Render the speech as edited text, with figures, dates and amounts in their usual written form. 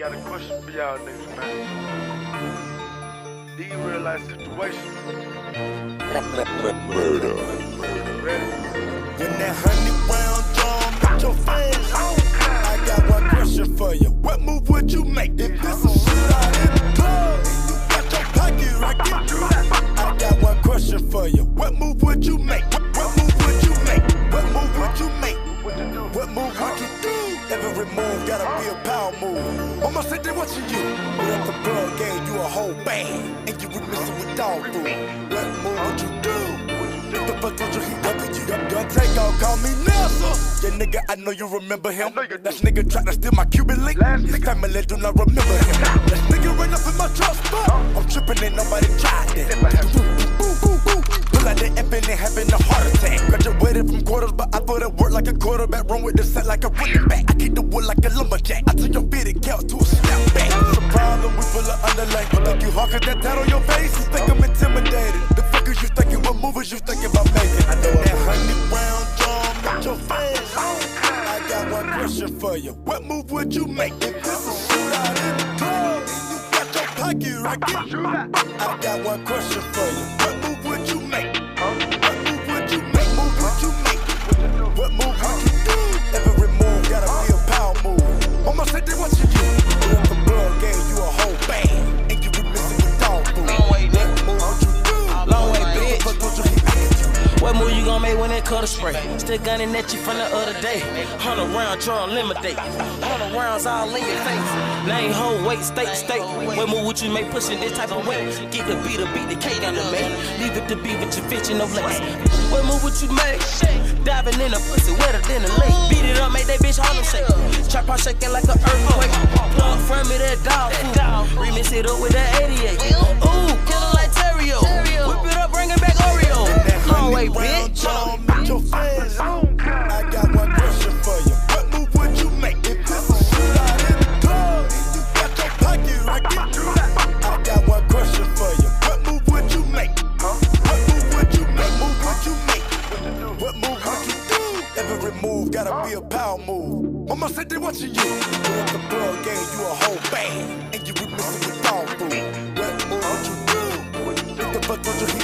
got a question for y'all niggas, man. These real life situations. Murder. Ready? When that 100-round drum with your fans on, I got one question for you. What move would you make if this a shootout in the club and you got your pocket rocket? I got one question for you. What move would you make? What move would you make? What move would you make? What move would you do? Every move gotta be a power move. Mama said they watching you. But if the plug gave you a whole band and you would miss it with dog food, what move would you do? If the fuck told you he dumping you, your Takeoff call me Nelson. Yeah, nigga, I know you remember him. That nigga tried to steal my Cuban link. His family do not remember him. That nigga ran up in my truck spot. I'm tripping and nobody tried that. Pull out the F and it having a heart attack. Graduated from quarters, but I thought it worked like a quarterback. Run with the set like a running back. I keep the wood like a lumberjack. I took your fitted count to a snapback. It's a problem, we full of underlay. Think you hawk that tat on your face? You think I'm intimidated? The fuck is you thinking? What movies you thinking about making? I know that 100-round drum with your fans on. I got one question for you. What move would you make if this a shootout in the club and you got your pocket rocket? I got one question for you. What move would you make? What move would you make? Move would you make? What move would you do? Every move gotta be a power move. Mama said they watching you. But if the blood gave you a whole band and you would miss it with dog food, Long way, what move would you do? Long way, bitch. What told you he hated you? What move you gon' make when that cutter spray? Still gunning at you from the other day. 100 round, try eliminate. 100 rounds all in your face. Name, whole weight, state to state. What move would you make pushing this type of weight? Get the beat the cake on the man. Leave it to be with your bitch and no lace. What move would you make? Diving in a pussy wetter than a lake. Beat it up, make that bitch Harlem shake. Trap out shaking like an earthquake. Plug from me that dog food. Remix it up with that 88. Ooh, killer like Terrio. Whip it up, bring it back Oreo. Long way, bitch. I got one question for you. What move would you make if this a shootout in the club and you got your pocket rocket? I got one question for you. What move would you make? What move would you make? Move would you make? What move would you do? Every move gotta be a power move. Mama said they watching you. But if the plug gave you a whole band and you would miss it with dog food, what move would you do? If the fuck told you he